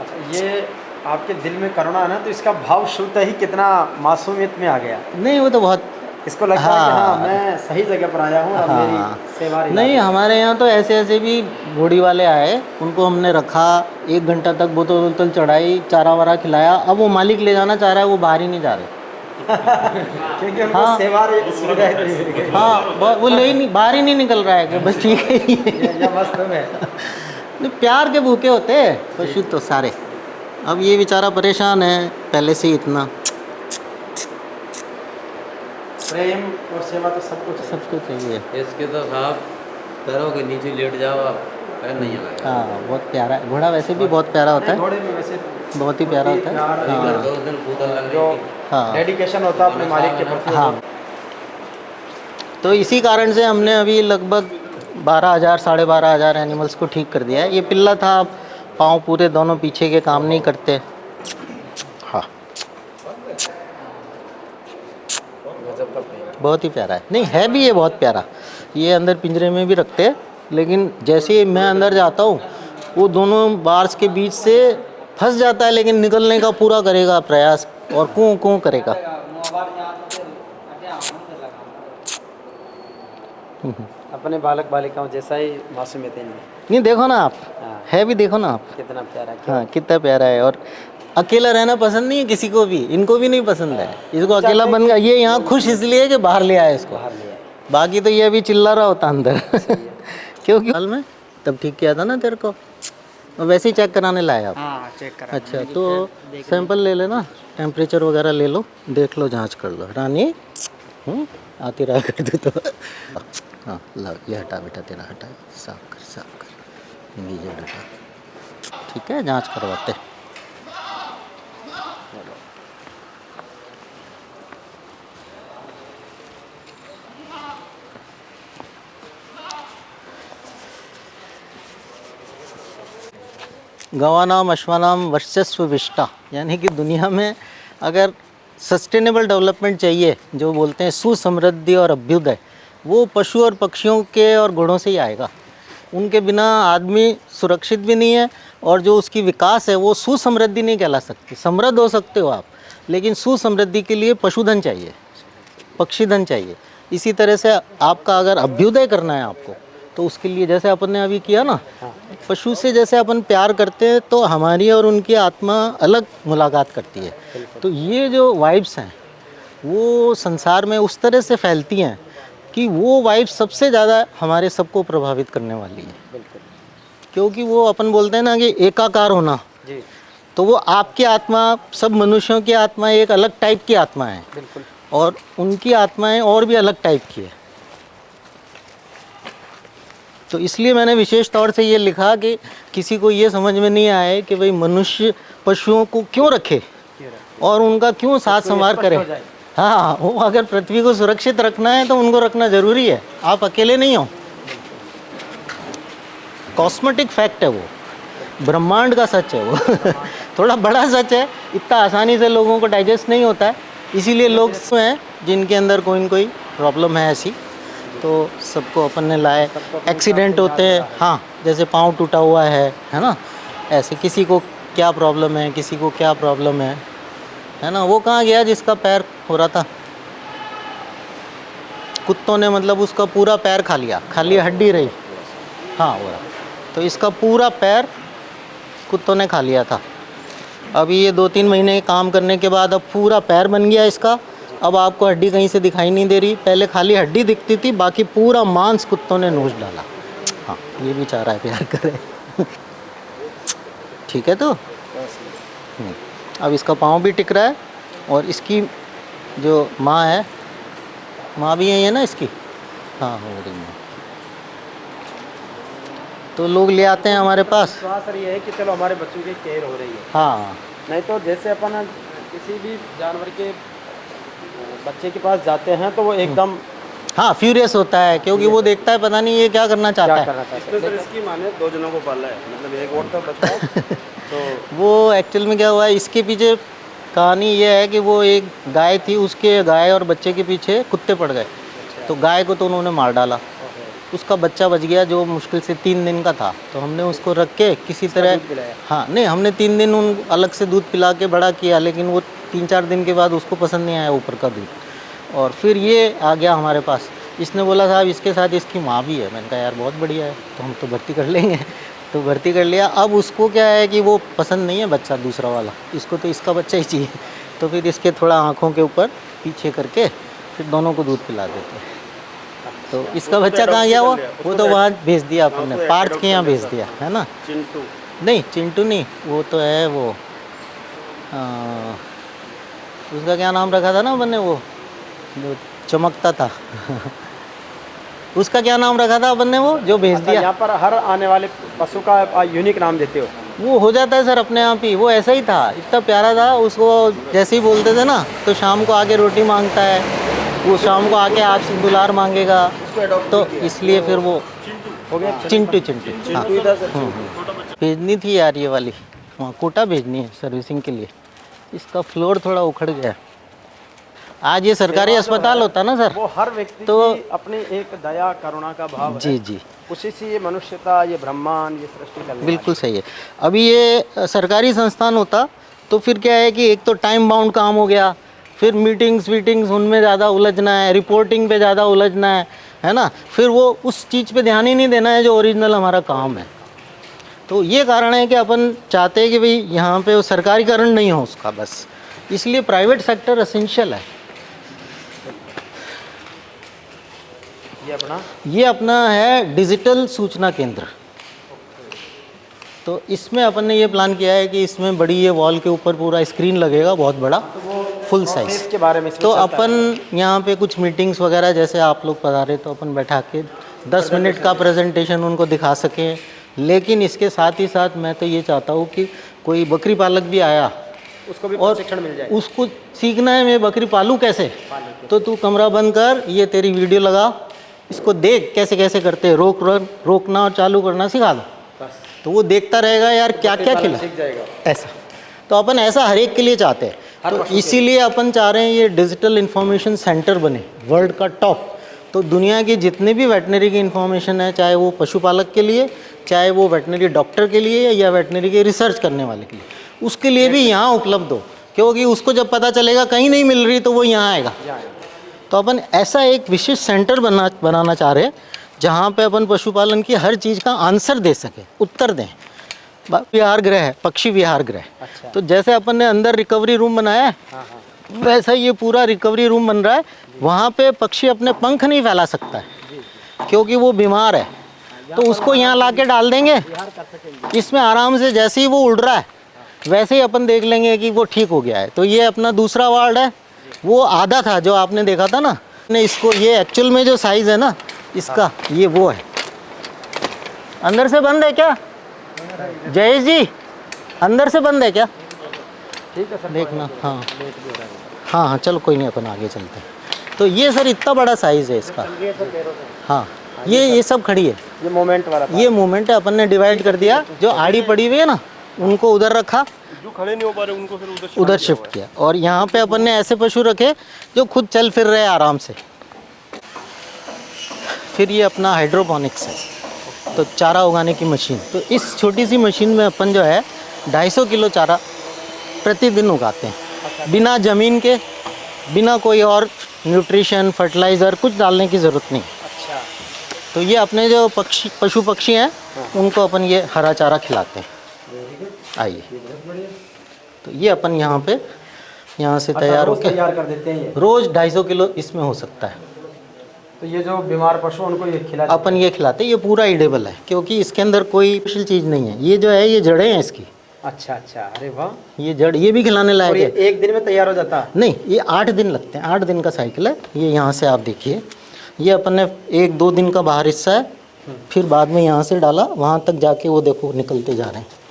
अच्छा, ये आपके दिल में करुणा है ना, तो इसका भाव शुद्ध ही कितना मासूमियत में आ गया। नहीं वो तो बहुत, इसको लगता है कि हाँ मैं सही जगह पर आया हूँ, अब मेरी सेवा नहीं हमारे यहाँ तो ऐसे भी घोड़ी वाले आए, उनको हमने रखा 1 घंटा तक, बोतल चढ़ाई, चारा वारा खिलाया। अब वो मालिक ले जाना चाह रहा है, वो बाहर ही नहीं जा रहे क्योंकि उनको सेवा सुविधा इतनी मिल गई। हाँ, वो ले ही नहीं, बाहर ही नहीं निकल रहा है कि बस ठीक है ये मस्त है। नहीं, प्यार के भूखे होते हैं पशु तो सारे। अब ये बेचारा परेशान है पहले से ही इतना। प्रेम और सेवा तो सबको चाहिए। इसके तो साहब पैरों के नीचे लेट जाओ आप, पैर नहीं आएगा। हाँ, बहुत प्यारा है घोड़ा, वैसे भी बहुत प्यारा होता है, घोड़े में वैसे बहुत ही प्यारा होता है। हाँ, 2 दिन कूदा लग जो रही थी। हाँ, डेडिकेशन होता है अपने मालिक के प्रति। हाँ, तो इसी कारण से हमने अभी लगभग 12,000 12,500 एनिमल्स को ठीक कर दिया है। ये पिल्ला था, पाँव पूरे दोनों पीछे के काम नहीं करते। हाँ, बहुत ही प्यारा है। नहीं है भी ये बहुत प्यारा। ये अंदर पिंजरे में भी रखते हैं, लेकिन जैसे ही मैं अंदर जाता हूँ वो दोनों बार्स के बीच से फंस जाता है, लेकिन निकलने का पूरा करेगा प्रयास और कूं कूं करेगा। अपने बालक बालिकाओं जैसा ही मासूमियत है इनमें। नहीं देखो ना आप, हाँ। है भी देखो ना आप, कितना प्यारा है। हाँ कितना प्यारा है। और अकेला रहना पसंद नहीं है किसी को भी, इनको भी नहीं पसंद है। इसको अकेला बन गया, ये यहाँ खुश इसलिए कि बाहर ले आया इसको, बाहर ले आए। बाकी तो ये अभी चिल्ला रहा होता अंदर क्योंकि साल में तब ठीक किया था ना तेरे को, और वैसे ही चेक कराने लाए आप? हाँ चेक करा। अच्छा, तो सैंपल ले लेना, टेम्परेचर वगैरह ले लो, देख लो, जांच कर लो रानी। आती रहा कर दो तो। हाँ ला, ये हटा बेटा, तेरा हटा, साफ कर साफ कर, गीजर हटा। ठीक है, जांच करवाते। गवानाम अश्वानाम वर्चस्व विष्टा, यानी कि दुनिया में अगर सस्टेनेबल डेवलपमेंट चाहिए, जो बोलते हैं सुसमृद्धि और अभ्युदय, वो पशु और पक्षियों के और गुणों से ही आएगा। उनके बिना आदमी सुरक्षित भी नहीं है, और जो उसकी विकास है वो सुसमृद्धि नहीं कहला सकती। समृद्ध हो सकते हो आप, लेकिन सुसमृद्धि के लिए पशुधन चाहिए, पक्षीधन चाहिए। इसी तरह से आपका अगर अभ्युदय करना है आपको, तो उसके लिए जैसे अपन ने अभी किया ना, पशु से जैसे अपन प्यार करते हैं तो हमारी और उनकी आत्मा अलग मुलाकात करती है। तो ये जो वाइब्स हैं वो संसार में उस तरह से फैलती हैं कि वो वाइब्स सबसे ज़्यादा हमारे सबको प्रभावित करने वाली है। क्योंकि वो अपन बोलते हैं ना कि एकाकार होना, तो वो आपकी आत्मा, सब मनुष्यों की आत्मा एक अलग टाइप की आत्मा है, और उनकी आत्माएं और भी अलग टाइप की है। तो इसलिए मैंने विशेष तौर से ये लिखा कि किसी को ये समझ में नहीं आए कि भाई मनुष्य पशुओं को क्यों रखे और उनका क्यों साथ संवार करे। हाँ, वो अगर पृथ्वी को सुरक्षित रखना है तो उनको रखना ज़रूरी है, आप अकेले नहीं हो। कॉस्मेटिक फैक्ट है वो, ब्रह्मांड का सच है वो। थोड़ा बड़ा सच है, इतना आसानी से लोगों को डाइजेस्ट नहीं होता है, इसीलिए लोग हैं जिनके अंदर कोई न कोई प्रॉब्लम है ऐसी, तो सबको अपन ने लाए। एक्सीडेंट होते हैं, हाँ, जैसे पाँव टूटा हुआ है ना, ऐसे किसी को क्या प्रॉब्लम है, किसी को क्या प्रॉब्लम है ना। वो कहाँ गया जिसका पैर हो रहा था, कुत्तों ने मतलब उसका पूरा पैर खा लिया, खाली हड्डी रही, हाँ हो रहा। तो इसका पूरा पैर कुत्तों ने खा लिया था। अभी ये 2-3 महीने काम करने के बाद अब पूरा पैर बन गया इसका। अब आपको हड्डी कहीं से दिखाई नहीं दे रही, पहले खाली हड्डी दिखती थी, बाकी पूरा मांस कुत्तों ने नोच डाला। हाँ, ये भी चाह रहा है प्यार करे। ठीक है, तो अब इसका पाँव भी टिक रहा है, और इसकी जो माँ है, माँ भी यही है ना इसकी, हाँ हो रही माँ। तो लोग ले आते हैं हमारे पास। सर ये है कि चलो हमारे बच्चों की केयर हो रही है, हाँ, नहीं तो जैसे अपन किसी भी जानवर के बच्चे के पास जाते हैं तो वो एकदम हाँ फ्यूरियस होता है, क्योंकि वो देखता है पता नहीं ये क्या करना चाहता है। इसमें सर इसकी माँ ने 2 जनों को पाला है, मतलब एक और तो बच्चा है। तो वो एक्चुअल में क्या हुआ है, इसके पीछे कहानी ये है कि वो एक गाय थी, उसके गाय और बच्चे के पीछे कुत्ते पड़ गए। तो गाय को तो उन्होंने मार डाला, उसका बच्चा बच गया जो मुश्किल से 3 दिन का था। तो हमने उसको रख के किसी तरह, हाँ नहीं, हमने 3 दिन उन अलग से दूध पिला के बड़ा किया, लेकिन वो 3-4 दिन के बाद उसको पसंद नहीं आया ऊपर का दूध, और फिर ये आ गया हमारे पास। इसने बोला साहब इसके साथ इसकी माँ भी है। मैंने कहा यार बहुत बढ़िया है, तो हम तो भर्ती कर लेंगे। तो भर्ती कर लिया। अब उसको क्या है कि वो पसंद नहीं है बच्चा दूसरा वाला, इसको तो इसका बच्चा ही चाहिए। तो फिर इसके थोड़ा आँखों के ऊपर पीछे करके फिर दोनों को दूध पिला देते हैं। तो इसका बच्चा कहाँ गया वो तो वहाँ भेज दिया अपन ने, पार्थ के यहाँ भेज दिया है ना। चिंटू नहीं, चिंटू नहीं, वो तो है वो उसका क्या नाम रखा था ना अपन ने, वो जो चमकता था। उसका क्या नाम रखा था अपन ने, वो जो भेज दिया। यहाँ पर हर आने वाले पशु का यूनिक नाम देते हो? वो हो जाता है सर अपने आप ही, वो ऐसा ही था, इतना प्यारा था। उसको जैसे ही बोलते थे ना, तो शाम को आके रोटी मांगता है, वो शाम को आके आपसे दुलार मांगेगा, तो इसलिए फिर वो हो गया चिंटू। हाँ, भेजनी थी यार ये वाली, वहाँ कोटा भेजनी है सर्विसिंग के लिए। इसका फ्लोर थोड़ा उखड़ गया है। आज ये सरकारी अस्पताल होता ना सर, वो हर व्यक्ति तो की अपनी एक दया करुणा का भाव जी है। जी, उसी से ये मनुष्यता, ये ब्रह्मांड, ये सृष्टि चलने बिल्कुल सही है। अभी ये सरकारी संस्थान होता तो फिर क्या है कि एक तो टाइम बाउंड काम हो गया, फिर मीटिंग्स उनमें ज़्यादा उलझना है, रिपोर्टिंग पे ज़्यादा उलझना है ना, फिर वो उस चीज़ पे ध्यान ही नहीं देना है जो ओरिजिनल हमारा काम है। तो ये कारण है कि अपन चाहते हैं कि भाई यहाँ पे वो सरकारीकरण नहीं हो उसका, बस इसलिए प्राइवेट सेक्टर एसेंशियल है। ये अपना है डिजिटल सूचना केंद्र। तो इसमें अपन ने ये प्लान किया है कि इसमें बड़ी ये वॉल के ऊपर पूरा स्क्रीन लगेगा, बहुत बड़ा, फुल साइज। के बारे में इसमें तो चलता है। अपन यहाँ पे कुछ मीटिंग्स वगैरह, जैसे आप लोग पधारे तो अपन बैठा के 10 मिनट का प्रेजेंटेशन उनको दिखा सकें। लेकिन इसके साथ ही साथ मैं तो ये चाहता हूँ कि कोई बकरी पालक भी आया उसको भी और प्रशिक्षण मिल जाए। उसको सीखना है मैं बकरी पालूँ कैसे, तो तू कमरा बंद कर, ये तेरी वीडियो लगा, इसको देख कैसे कैसे करते हैं, रोकना और चालू करना सिखा दो, तो वो देखता रहेगा यार क्या क्या खिला, सीख जाएगा। ऐसा। तो अपन ऐसा हर एक के लिए चाहते हैं, तो इसीलिए अपन चाह रहे हैं ये डिजिटल इन्फॉर्मेशन सेंटर बने, वर्ल्ड का टॉप। तो दुनिया की जितने भी वेटनरी की इन्फॉर्मेशन है, चाहे वो पशुपालक के लिए, चाहे वो वेटनरी डॉक्टर के लिए या वेटनरी के रिसर्च करने वाले के लिए, उसके लिए भी यहाँ उपलब्ध हो। क्योंकि उसको जब पता चलेगा कहीं नहीं मिल रही तो वो यहाँ आएगा। तो अपन ऐसा एक विशेष सेंटर बनाना चाह रहे हैं जहाँ पे अपन पशुपालन की हर चीज़ का आंसर दे सके, उत्तर दें। विहार गृह है, पक्षी विहार गृह। अच्छा। तो जैसे अपन ने अंदर रिकवरी रूम बनाया है, वैसा ये पूरा रिकवरी रूम बन रहा है। वहाँ पे पक्षी अपने पंख नहीं फैला सकता है क्योंकि वो बीमार है, तो उसको यहाँ ला के डाल देंगे, इसमें आराम से जैसे ही वो उड़ रहा है वैसे ही अपन देख लेंगे कि वो ठीक हो गया है। तो ये अपना दूसरा वार्ड है, वो आधा था जो आपने देखा था ना, ने इसको, ये एक्चुअल में जो साइज़ है ना इसका, ये वो है। अंदर से बंद है क्या जयेश जी, अंदर से बंद है क्या? ठीक है सर, देखना। हाँ हाँ हाँ, चलो कोई नहीं, अपन आगे चलते हैं। तो ये सर इतना बड़ा साइज़ है इसका। हाँ, ये सब खड़ी है, ये मोमेंट वाला था। ये मूवमेंट है। अपन ने डिवाइड कर दिया, जो आड़ी पड़ी हुई है ना उनको उधर रखा, जो खड़े नहीं हो पा रहे उनको फिर उधर शिफ्ट किया, और यहाँ पे अपन ने ऐसे पशु रखे जो खुद चल फिर रहे हैं आराम से। फिर ये अपना हाइड्रोपोनिक्स है, तो चारा उगाने की मशीन। तो इस छोटी सी मशीन में अपन जो है 250 किलो चारा प्रतिदिन उगाते हैं, बिना ज़मीन के, बिना कोई और न्यूट्रिशन फर्टिलाइज़र कुछ डालने की ज़रूरत नहीं। अच्छा। तो ये अपने जो पशु पक्षी हैं उनको अपन ये हरा चारा खिलाते हैं। आइए, तो ये अपन यहाँ पे यहाँ से तैयार रोज होके तैयार कर देते हैं ये। रोज़ 250 किलो इसमें हो सकता है। तो ये जो बीमार पशु उनको ये खिला अपन ये खिलाते हैं, ये पूरा ईडेबल है क्योंकि इसके अंदर कोई स्पेशल चीज़ नहीं है। ये जो है ये जड़ें हैं इसकी, अच्छा अच्छा, अरे वाह। ये जड़, ये भी खिलाने और लायक ये है। एक दिन में तैयार हो जाता है? नहीं, ये 8 दिन लगते हैं, 8 दिन का साइकिल है ये। यहाँ से आप देखिए, ये अपन ने 1-2 दिन का बाहर हिस्सा है, फिर बाद में यहाँ से डाला, वहाँ तक जाके वो देखो निकलते जा रहे हैं।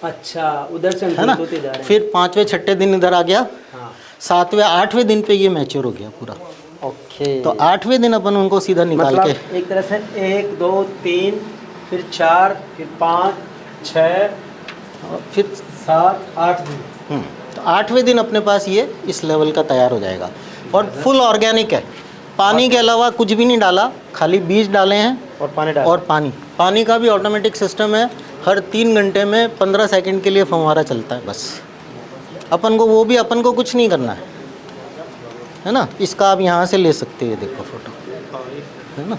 अच्छा, उधर से है ना। होते जा रहे हैं। फिर 5वें-6ठे दिन इधर आ गया, हाँ। 7वें-8वें दिन पे ये मैच्योर हो गया पूरा। ओके। तो 8वें दिन अपन उनको सीधा निकाल मतलब के, एक तरह से 1 2 3 फिर 4 फिर 5 6 और फिर 7 8 दिन। तो 8वें दिन अपने पास ये इस लेवल का तैयार हो जाएगा। और फुल ऑर्गेनिक है, पानी के अलावा कुछ भी नहीं डाला, खाली बीज डाले हैं और पानी डाल। और पानी का भी ऑटोमेटिक सिस्टम है। हर 3 घंटे में 15 सेकंड के लिए फव्वारा चलता है बस। अपन को कुछ नहीं करना है ना। इसका आप यहाँ से ले सकते हैं, देखो फोटो, है ना।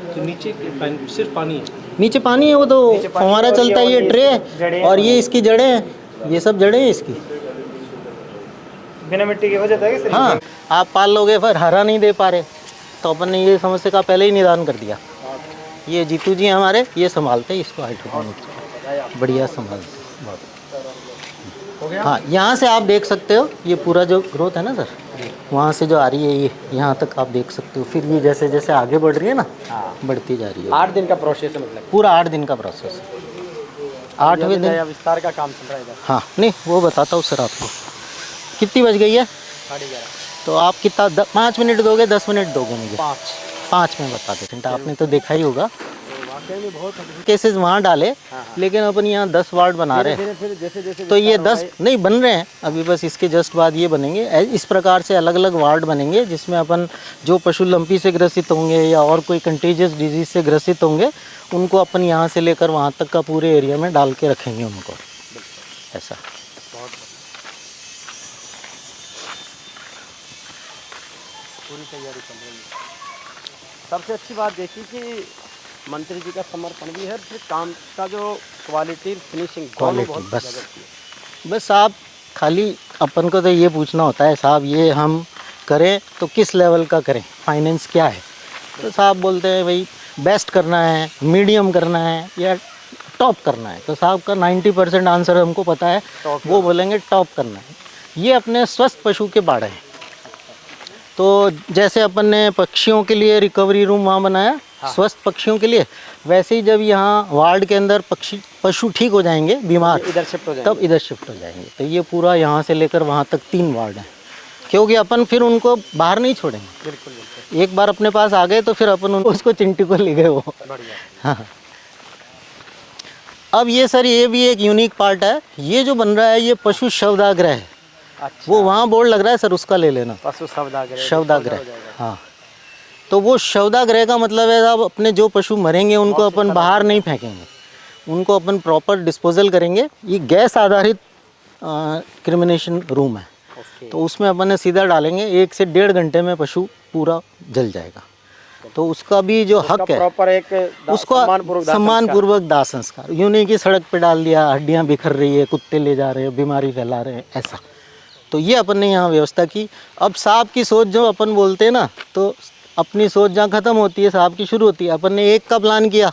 तो नीचे सिर्फ पानी है, नीचे पानी है, वो तो फव्वारा चलता है, ये ट्रे है और ये इसकी जड़ें हैं, ये सब जड़ें हैं इसकी। बिना मिट्टी के हो जाता है। हाँ, आप पाल लोगे फिर हरा नहीं दे पा रहे, तो अपन ने ये समस्या का पहले ही निदान कर दिया। ये जीतू जी हमारे ये संभालते हैं इसको, हाइड्रोपोनिक्स बढ़िया संभालते हैं बहुत। हाँ, यहाँ से आप देख सकते हो ये पूरा जो ग्रोथ है ना सर, वहाँ से जो आ रही है ये यहाँ तक आप देख सकते हो। फिर ये जैसे जैसे आगे बढ़ रही है ना, बढ़ती जा रही है। 8 दिन का प्रोसेस है, मतलब पूरा 8 दिन का प्रोसेस है। 8वें दिन विस्तार का काम चल रहा है इधर। हाँ, नहीं वो बताता हूँ सर आपको। कितनी बज गई है? 11:30। तो आप कितना 5 मिनट दोगे, 10 मिनट दोगे मुझे? 5 में बता देते हैं। आपने तो देखा ही होगा वाकई में बहुत केसेस वहाँ डाले, लेकिन अपन यहाँ 10 वार्ड बना रहे हैं। फिर जैसे तो ये 10 नहीं बन रहे हैं अभी, बस इसके जस्ट बाद ये बनेंगे। इस प्रकार से अलग अलग वार्ड बनेंगे जिसमें अपन जो पशु लंपी से ग्रसित होंगे या और कोई कंटेजियस डिजीज से ग्रसित होंगे उनको अपन यहाँ से लेकर वहाँ तक का पूरे एरिया में डाल के रखेंगे उनको, ऐसा। पूरी तैयारी चल रही है। सबसे अच्छी बात देखी कि मंत्री जी का समर्पण भी है, फिर काम का जो क्वालिटी फिनिशिंग क्वालिटी बस बस आप खाली अपन को तो ये पूछना होता है साहब ये हम करें तो किस लेवल का करें, फाइनेंस क्या है, तो साहब बोलते हैं भाई बेस्ट करना है, मीडियम करना है या टॉप करना है। तो साहब का 90% आंसर हमको पता है, वो बोलेंगे टॉप करना है। ये अपने स्वस्थ पशु के बाड़े हैं। तो जैसे अपन ने पक्षियों के लिए रिकवरी रूम वहाँ बनाया, स्वस्थ पक्षियों के लिए, वैसे ही जब यहाँ वार्ड के अंदर पशु ठीक हो जाएंगे बीमार, इधर शिफ्ट हो जाएंगे। तब इधर शिफ्ट हो जाएंगे। तो ये पूरा यहाँ से लेकर वहाँ तक 3 वार्ड हैं, क्योंकि अपन फिर उनको बाहर नहीं छोड़ेंगे। बिल्कुल बिल्कुल। एक बार अपने पास आ गए तो फिर अपन उसको चिंटी को ले गए वो। बढ़िया। हाँ। अब ये सर ये भी एक यूनिक पार्ट है, ये जो बन रहा है ये पशु शवदाग्रह है। अच्छा। वो वहाँ बोर्ड लग रहा है सर, उसका ले लेना, पशु शवदाग्रह। शवदाग्रह। हाँ, तो वो शवदाग्रह का मतलब है साहब अपने जो पशु मरेंगे उनको अपन बाहर नहीं फेंकेंगे, उनको अपन प्रॉपर डिस्पोजल करेंगे। ये गैस आधारित क्रिमिनेशन रूम है। तो उसमें अपन ने सीधा डालेंगे, 1 से 1.5 घंटे में पशु पूरा जल जाएगा। तो उसका भी जो हक है, प्रॉपर एक उसको सम्मानपूर्वक दाह संस्कार, यूं नहीं कि सड़क पे डाल दिया, हड्डियां बिखर रही है, कुत्ते ले जा रहे हैं, बीमारी फैला रहे हैं, ऐसा। तो ये अपन ने यहाँ व्यवस्था की। अब सांप की सोच जो अपन बोलते हैं ना, तो अपनी सोच जहाँ ख़त्म होती है सांप की शुरू होती है। अपन ने 1 का प्लान किया,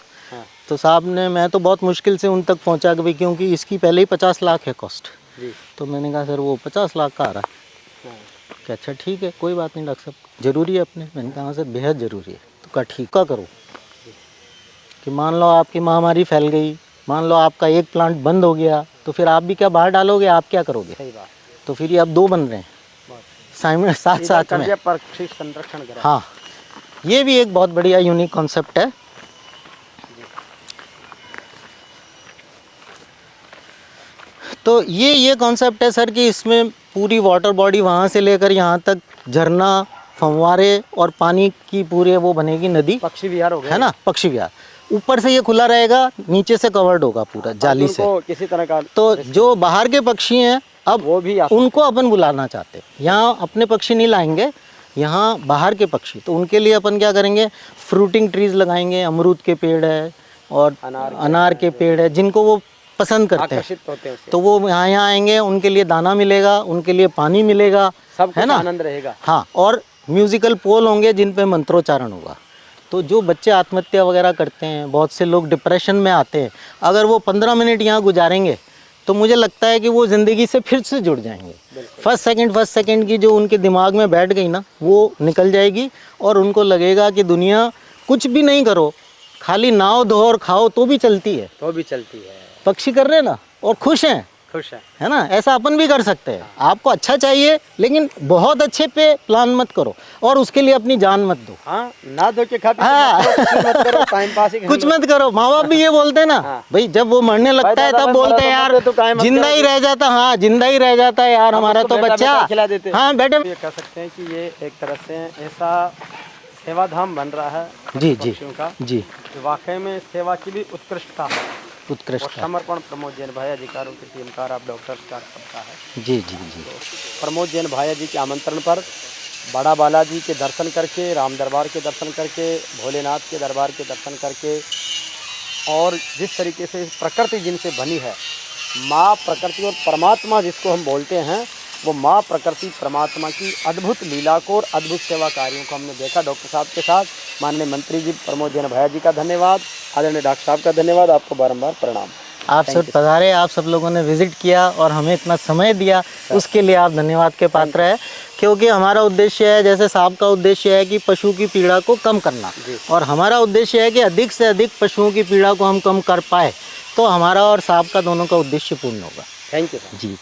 तो साहब ने, मैं तो बहुत मुश्किल से उन तक पहुँचा कि भाई क्योंकि इसकी पहले ही 50 लाख है कॉस्ट। तो मैंने कहा सर वो 50 लाख का आ रहा है। कि अच्छा ठीक है, कोई बात नहीं डॉक्टर साहब, ज़रूरी है अपने। मैंने कहा सर बेहद ज़रूरी है। तो कहा ठीक का करो कि मान लो आपकी महामारी फैल गई, मान लो आपका एक प्लांट बंद हो गया, तो फिर आप भी क्या बाहर डालोगे, आप क्या करोगे? सही बात। तो फिर ये अब 2 बन रहे हैं साथ साथ में। पक्षी संरक्षण करें। हाँ, ये भी एक बहुत बढ़िया यूनिक कॉन्सेप्ट है। तो ये कॉन्सेप्ट है सर कि इसमें पूरी वाटर बॉडी वहाँ से लेकर यहाँ तक झरना, फव्वारे और पानी की पूरे वो बनेगी नदी, पक्षी विहार हो गया है ना, पक्षी विहार। ऊपर से ये खुला रहेगा, नीचे से कवर्ड होगा पूरा जाली से। किसी तरह का तो जो बाहर के पक्षी हैं अब वो भी उनको अपन बुलाना चाहते हैं। यहाँ अपने पक्षी नहीं लाएंगे, यहाँ बाहर के पक्षी। तो उनके लिए अपन क्या करेंगे, फ्रूटिंग ट्रीज लगाएंगे, अमरूद के पेड़ है और अनार के पेड़ है, जिनको वो पसंद करते हैं। होते हैं, तो वो यहाँ आएंगे, उनके लिए दाना मिलेगा, उनके लिए पानी मिलेगा, सब है ना, आनंद रहेगा। हाँ, और म्यूजिकल पोल होंगे जिन पे मंत्रोच्चारण होगा। तो जो बच्चे आत्महत्या वगैरह करते हैं, बहुत से लोग डिप्रेशन में आते हैं, अगर वो 15 मिनट यहाँ गुजारेंगे तो मुझे लगता है कि वो ज़िंदगी से फिर से जुड़ जाएंगे। फर्स्ट सेकंड की जो उनके दिमाग में बैठ गई ना, वो निकल जाएगी और उनको लगेगा कि दुनिया कुछ भी नहीं करो, खाली नाव धो और खाओ तो भी चलती है। तो भी चलती है। पक्षी कर रहे हैं ना और खुश हैं, खुश है ना। ऐसा अपन भी कर सकते हैं। आपको अच्छा चाहिए लेकिन बहुत अच्छे पे प्लान मत करो और उसके लिए अपनी जान मत दो। हाँ, ना धो के खा पी हाँ। मत करो, टाइम पास ही कुछ मत करो। माँ बाप भी ये बोलते हैं ना, भाई जब वो मरने लगता है तब बोलते हैं यार जिंदा ही रह जाता, हाँ जिंदा ही रह जाता है यार हमारा तो बच्चा। खिला देते। हाँ बेटे, ये कह सकते हैं कि ये एक तरह से ऐसा सेवाधाम बन रहा है जी पक्षियों का, जी, वाकई में सेवा की भी उत्कृष्टता है। उत्कृष्ट और समर्पण प्रमोद जैन भाया जी का, उनकी टीमकार, आप डॉक्टर्स का सबका है। जी जी जी। प्रमोद जैन भाया जी के आमंत्रण पर बड़ा बालाजी के दर्शन करके, राम दरबार के दर्शन करके, भोलेनाथ के दरबार के दर्शन करके, और जिस तरीके से प्रकृति जिनसे बनी है, माँ प्रकृति और परमात्मा जिसको हम बोलते हैं, वो माँ प्रकृति परमात्मा की अद्भुत लीला को और अद्भुत सेवा कार्यों को हमने देखा डॉक्टर साहब के साथ। माननीय मंत्री जी प्रमोद जैन भाया जी का धन्यवाद, आदरणीय डॉक्टर साहब का धन्यवाद, आपको बारंबार प्रणाम। आप सब पधारे, आप सब लोगों ने विजिट किया और हमें इतना समय दिया, उसके लिए आप धन्यवाद के पात्र है। क्योंकि हमारा उद्देश्य है, जैसे साहब का उद्देश्य है कि पशु की पीड़ा को कम करना, और हमारा उद्देश्य है कि अधिक से अधिक पशुओं की पीड़ा को हम कम कर पाए, तो हमारा और साहब का दोनों का उद्देश्य पूर्ण होगा। Thank you. जी।